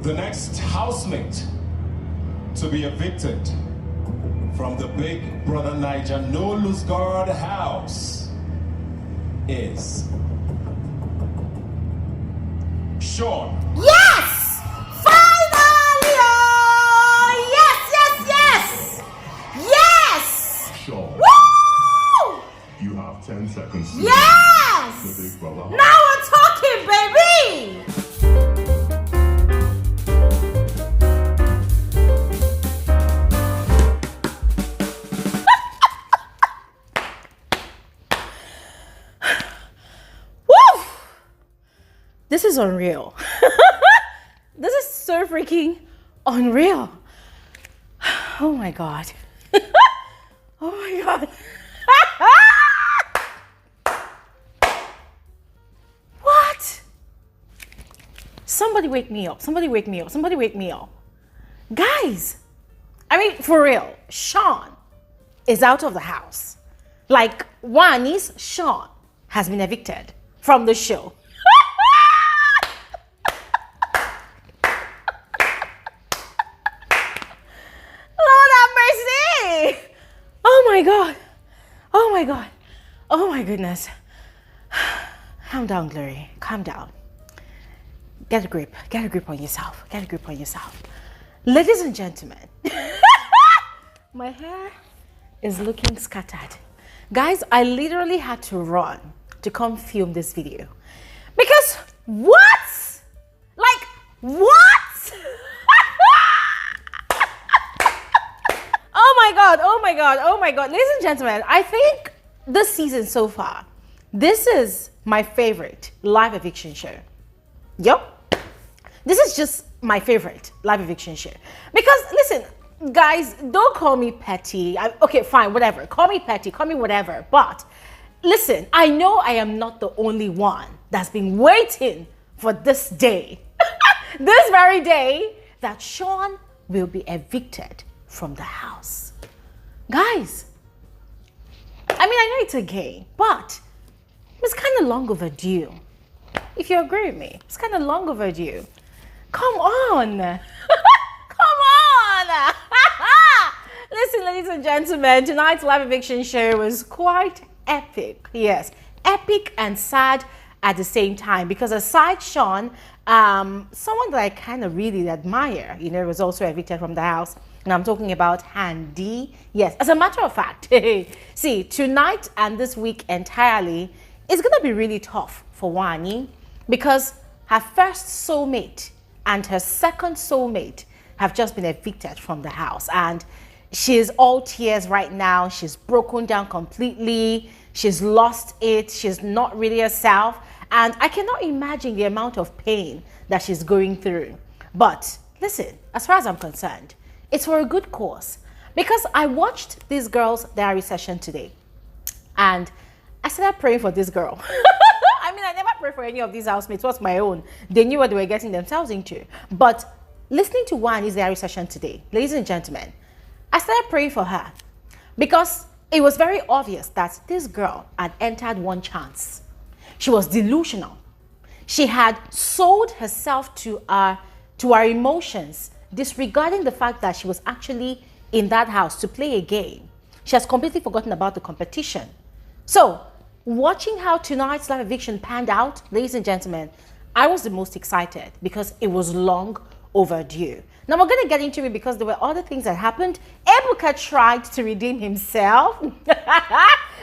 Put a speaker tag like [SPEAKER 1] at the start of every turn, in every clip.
[SPEAKER 1] The next housemate to be evicted from the big Brother Naija no lose guard house is Shaun.
[SPEAKER 2] Yes! Finally! Oh! Yes! Yes!
[SPEAKER 3] Shaun.
[SPEAKER 2] Woo!
[SPEAKER 3] You have 10 seconds.
[SPEAKER 2] Yes!
[SPEAKER 3] The big brother.
[SPEAKER 2] Now we're talking, baby! Woo! This is unreal. This is so freaking unreal. Oh my God. Oh my God. What? Somebody wake me up. Somebody wake me up. Somebody wake me up. Guys, I mean, for real, Shaun is out of the house. Like, one is Shaun has been evicted from the show. Lord have mercy. Oh my God. Oh my God. Oh my goodness. Calm down, Glory. Calm down. Get a grip. Get a grip on yourself. Get a grip on yourself. Ladies and gentlemen, my hair is looking scattered. Guys, I literally had to run to come film this video. Because what? Like, what? Oh my God, oh my God, oh my God. Ladies and gentlemen, I think this season so far, this is my favorite live eviction show. Yup. This is just my favorite live eviction show. Because listen, guys, don't call me petty. Okay, fine, whatever. Call me petty, call me whatever. But listen, I know I am not the only one that's been waiting for this day. This very day that Shaun will be evicted from the house. Guys, I mean, I know it's a game, but it's kind of long overdue. If you agree with me, it's kind of long overdue. Come on. Come on. Listen, ladies and gentlemen, tonight's live eviction show was quite epic. Yes, epic and sad at the same time, because aside Shaun, someone that I kind of really admire, you know, was also evicted from the house. And I'm talking about Handi. Yes, as a matter of fact, see, tonight and this week entirely is going to be really tough for Wani, because her first soulmate and her second soulmate have just been evicted from the house. And she's all tears right now. She's broken down completely. She's lost it. She's not really herself. And I cannot imagine the amount of pain that she's going through. But listen, as far as I'm concerned, it's for a good cause. Because I watched this girl's diary session today, and I started praying for this girl. I mean, I never pray for any of these housemates. What's my own? They knew what they were getting themselves into. But listening to Wani's diary session today, ladies and gentlemen, I started praying for her, because it was very obvious that this girl had entered one chance. She was delusional. She had sold herself to our emotions, disregarding the fact that she was actually in that house to play a game. She has completely forgotten about the competition. So, watching how tonight's live eviction panned out, ladies and gentlemen, I was the most excited because it was long overdue. Now we're going to get into it because there were other things that happened. Ebuka tried to redeem himself.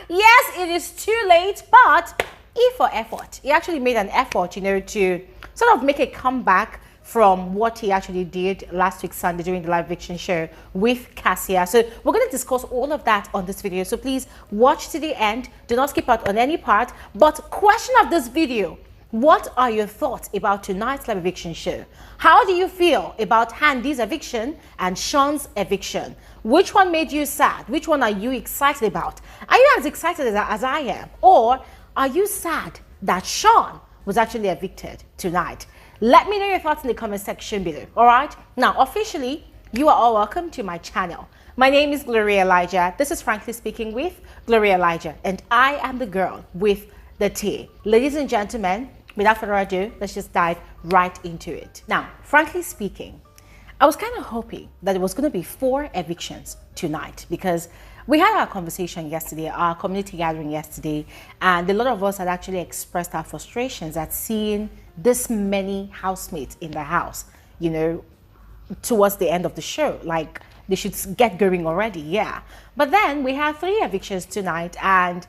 [SPEAKER 2] Yes, it is too late, but E for effort. He actually made an effort, you know, to sort of make a comeback from what he actually did last week Sunday during the live eviction show with Cassia. So we're going to discuss all of that on this video. So please watch to the end. Do not skip out on any part. But question of this video, what are your thoughts about tonight's live eviction show? How do you feel about Handi's eviction and Shaun's eviction? Which one made you sad? Which one are you excited about? Are you as excited as I am? Or are you sad that Shaun was actually evicted tonight? Let me know your thoughts in the comment section below. All right, now officially you are all welcome to my channel. My name is Bbnaija. This is Frankly Speaking with Bbnaija, and I am the girl with the tea. Ladies and gentlemen, without further ado, let's just dive right into it. Now, frankly speaking, I was kind of hoping that it was going to be 4 evictions tonight because we had our conversation yesterday, our community gathering yesterday, and a lot of us had actually expressed our frustrations at seeing this many housemates in the house, you know, towards the end of the show. Like, they should get going already, yeah. But then we had 3 evictions tonight, and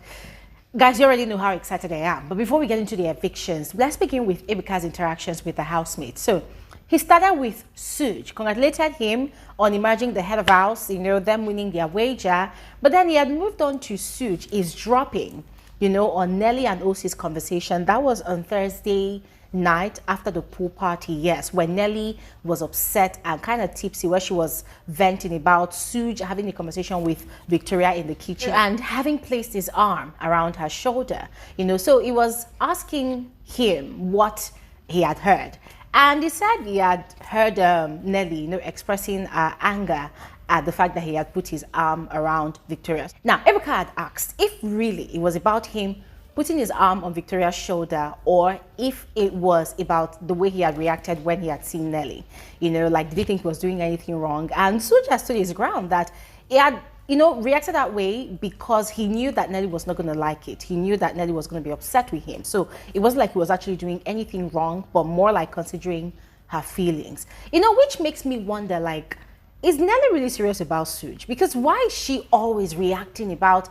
[SPEAKER 2] guys, you already know how excited I am. But before we get into the evictions, let's begin with Ebuka's interactions with the housemates. So he started with Suj, congratulated him on emerging the head of house, you know, them winning their wager. But then he had moved on to Suj is dropping, you know, on Nelly and Osi's conversation. That was on Thursday night after the pool party, yes, when Nelly was upset and kind of tipsy, where she was venting about Suj having a conversation with Victoria in the kitchen and having placed his arm around her shoulder, you know. So he was asking him what he had heard. And he said he had heard Nelly, you know, expressing anger at the fact that he had put his arm around Victoria. Now, Ebuka had asked if really it was about him putting his arm on Victoria's shoulder, or if it was about the way he had reacted when he had seen Nelly. You know, like, did he think he was doing anything wrong? And Suj has stood his ground that he had, you know, reacted that way because he knew that Nelly was not going to like it. He knew that Nelly was going to be upset with him. So it wasn't like he was actually doing anything wrong, but more like considering her feelings. You know, which makes me wonder, like, is Nelly really serious about Suj? Because why is she always reacting about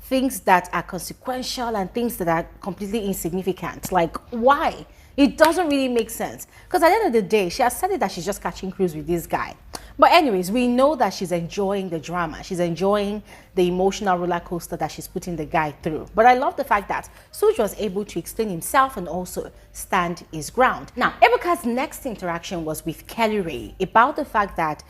[SPEAKER 2] things that are consequential and things that are completely insignificant? Like, why? It doesn't really make sense. Because at the end of the day, she has said it that she's just catching cruise with this guy. But anyways, we know that she's enjoying the drama. She's enjoying the emotional roller coaster that she's putting the guy through. But I love the fact that Suj was able to explain himself and also stand his ground. Now, Ebuka's next interaction was with Kelly Ray about the fact that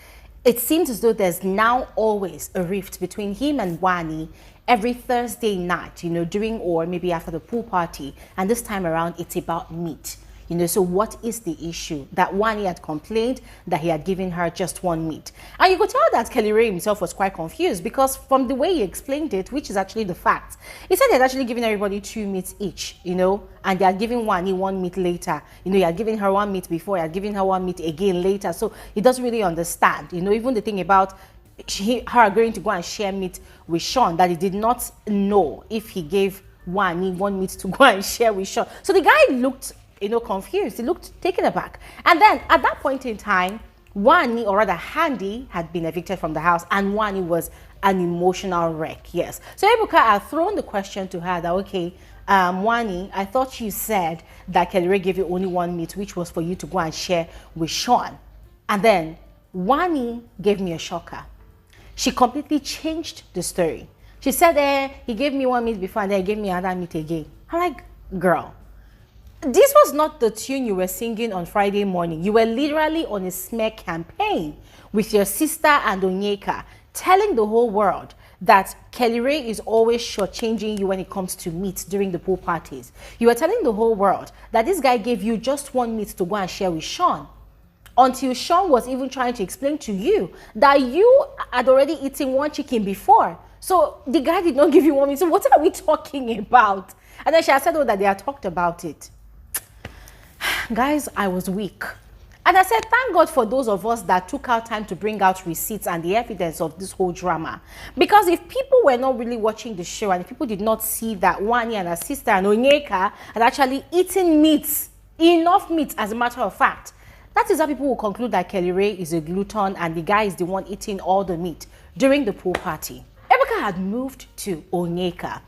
[SPEAKER 2] it seems as though there's now always a rift between him and Wani every Thursday night, you know, during or maybe after the pool party. And this time around, it's about meat. You know, so what is the issue? That Wani had complained that he had given her just 1 meat. And you could tell that Kelly Ray himself was quite confused because from the way he explained it, which is actually the fact, he said he had actually given everybody 2 meats each, you know, and they had given Wani 1 meat later. You know, he had given her 1 meat before, he had given her 1 meat again later. So he doesn't really understand, you know, even the thing about her going to go and share meat with Shaun, that he did not know if he gave Wani 1 meat to go and share with Shaun. So the guy looked, you know, confused. He looked taken aback. And then at that point in time, Wani, or rather Handi, had been evicted from the house, and Wani was an emotional wreck, yes. So Ebuka had thrown the question to her that, okay, Wani, I thought you said that Kelly Ray gave you only 1 meat, which was for you to go and share with Shaun. And then Wani gave me a shocker. She completely changed the story. She said, he gave me 1 meat before and then he gave me another meat again. I'm like, girl, this was not the tune you were singing on Friday morning. You were literally on a smear campaign with your sister and Onyeka, telling the whole world that Kelly Ray is always shortchanging you when it comes to meat during the pool parties. You were telling the whole world that this guy gave you just 1 meat to go and share with Shaun, until Shaun was even trying to explain to you that you had already eaten 1 chicken before. So the guy did not give you 1 meat. So what are we talking about? And then she had said, oh, that they had talked about it. Guys, I was weak. And I said, thank God for those of us that took out time to bring out receipts and the evidence of this whole drama. Because if people were not really watching the show and if people did not see that Wani and her sister and Onyeka had actually eaten meat, enough meat as a matter of fact, that is how people will conclude that Kelly Ray is a glutton and the guy is the one eating all the meat during the pool party. Ebuka had moved to Onyeka.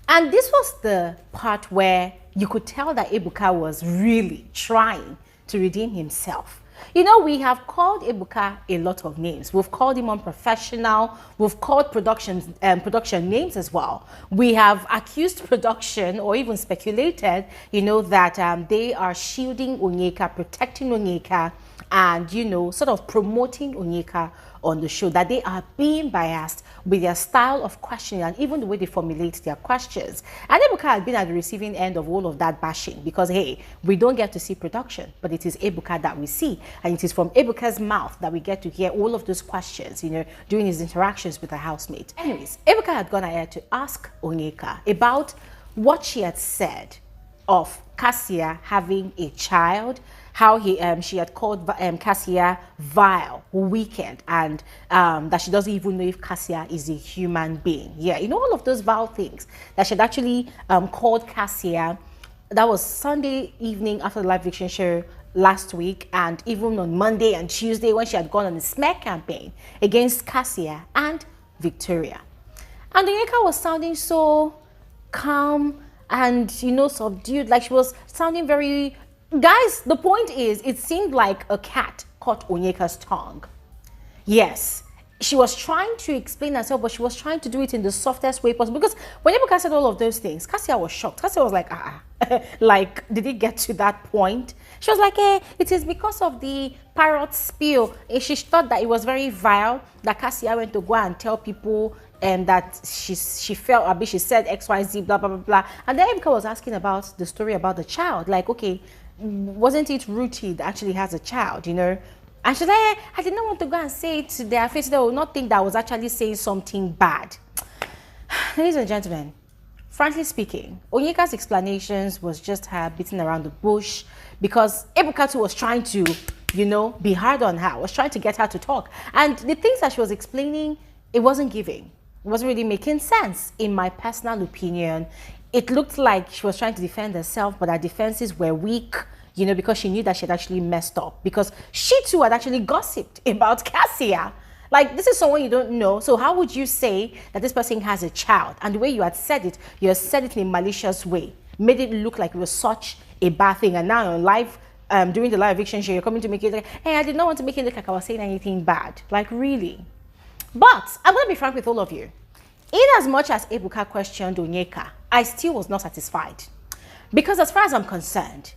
[SPEAKER 2] And this was the part where you could tell that Ebuka was really trying to redeem himself. You know, we have called Ebuka a lot of names. We've called him unprofessional. We've called production names as well. We have accused production or even speculated, you know, that they are shielding Onyeka, protecting Onyeka, and, you know, sort of promoting Onyeka on the show, that they are being biased with their style of questioning and even the way they formulate their questions. And Ebuka had been at the receiving end of all of that bashing because, hey, we don't get to see production, but it is Ebuka that we see. And it is from Ebuka's mouth that we get to hear all of those questions, you know, during his interactions with the housemate. Anyways, Ebuka had gone ahead to ask Onyeka about what she had said of Cassia having a child, how she had called Cassia vile, wicked, and that she doesn't even know if Cassia is a human being. Yeah, you know, all of those vile things that she had actually called Cassia. That was Sunday evening after the live eviction show last week, and even on Monday and Tuesday when she had gone on a smear campaign against Cassia and Victoria. And Onyeka was sounding so calm and, you know, subdued, like she was sounding very... Guys, the point is, it seemed like a cat caught Onyeka's tongue. Yes, she was trying to explain herself, but she was trying to do it in the softest way possible. Because when Ebuka said all of those things, Cassia was shocked. Cassia was like, like, did it get to that point? She was like, it is because of the parrot spill. She thought that it was very vile that Cassia went to go and tell people that she felt, she said XYZ, blah, blah, blah, blah. And then Ebuka was asking about the story about the child. Like, okay, wasn't it Ruti that actually has a child, you know? And she's like, I did not want to go and say it to their face. They will not think that I was actually saying something bad. Ladies and gentlemen, frankly speaking, Onyeka's explanations was just her beating around the bush, because Ebuka was trying to, you know, be hard on her, was trying to get her to talk. And the things that she was explaining, it wasn't giving. It wasn't really making sense, in my personal opinion. It looked like she was trying to defend herself, but her defenses were weak, you know, because she knew that she had actually messed up. Because she too had actually gossiped about Cassia. Like, this is someone you don't know. So how would you say that this person has a child? And the way you had said it, you had said it in a malicious way. Made it look like it was such a bad thing. And now on live, during the live eviction show, you're coming to make it like, hey, I did not want to make it look like I was saying anything bad. Like, really? But I'm going to be frank with all of you. In as much as Ebuka questioned Onyeka, I still was not satisfied. Because as far as I'm concerned,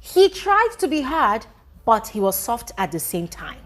[SPEAKER 2] he tried to be hard, but he was soft at the same time.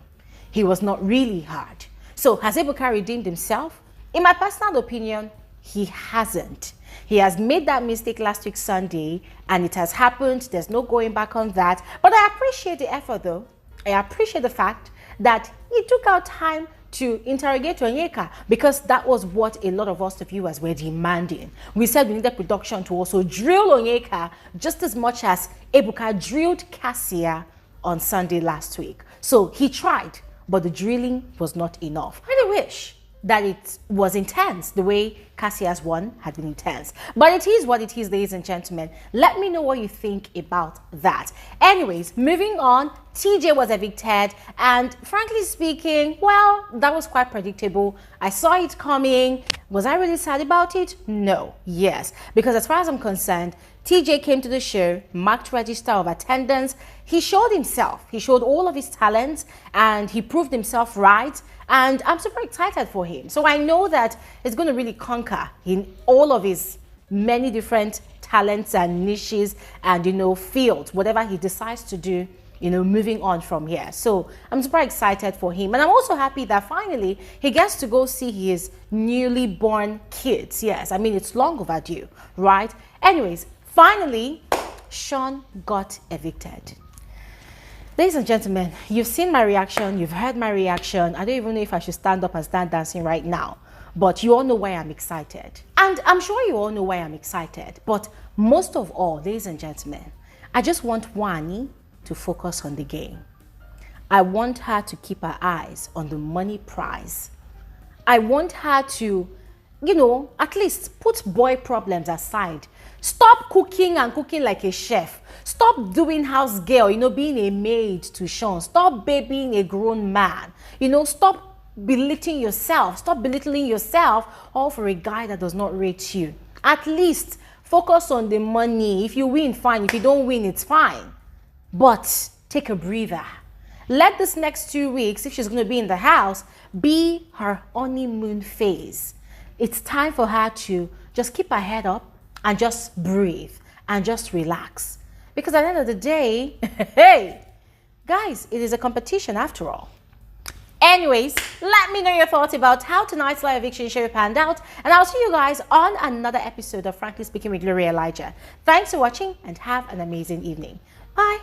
[SPEAKER 2] He was not really hard. So has Ebuka redeemed himself? In my personal opinion, he hasn't. He has made that mistake last week Sunday, and it has happened. There's no going back on that. But I appreciate the effort though. I appreciate the fact that he took out time to interrogate Onyeka, because that was what a lot of us, the viewers, were demanding. We said we needed production to also drill Onyeka just as much as Ebuka drilled Cassia on Sunday last week. So he tried, but the drilling was not enough. I really wish that it was intense the way Cassia's one had been intense. But it is what it is, ladies and gentlemen. Let me know what you think about that. Anyways, moving on, TJ was evicted, and frankly speaking, well, that was quite predictable. I saw it coming. Was I really sad about it? No. Yes. Because as far as I'm concerned, TJ came to the show, marked register of attendance. He showed himself. He showed all of his talents, and he proved himself right. And I'm super excited for him. So I know that he's going to really conquer in all of his many different talents and niches and, you know, fields, whatever he decides to do, you know, moving on from here. So I'm super excited for him. And I'm also happy that finally he gets to go see his newly born kids. Yes, I mean, it's long overdue, right? Anyways, finally, Shaun got evicted. Ladies and gentlemen, you've seen my reaction, you've heard my reaction. I don't even know if I should stand up and start dancing right now, but you all know why I'm excited. And I'm sure you all know why I'm excited. But most of all, ladies and gentlemen, I just want Wani to focus on the game. I want her to keep her eyes on the money prize. I want her to, you know, at least put boy problems aside. Stop cooking and cooking like a chef. Stop doing house girl, you know, being a maid to Shaun. Stop babying a grown man. You know, stop belittling yourself. Stop belittling yourself all for a guy that does not rate you. At least focus on the money. If you win, fine. If you don't win, it's fine. But take a breather. Let this next 2 weeks, if she's going to be in the house, be her honeymoon phase. It's time for her to just keep her head up and just breathe and just relax. Because at the end of the day, hey, guys, it is a competition after all. Anyways, let me know your thoughts about how tonight's live eviction show panned out, and I'll see you guys on another episode of Frankly Speaking with Elijah. Thanks for watching and have an amazing evening. Bye.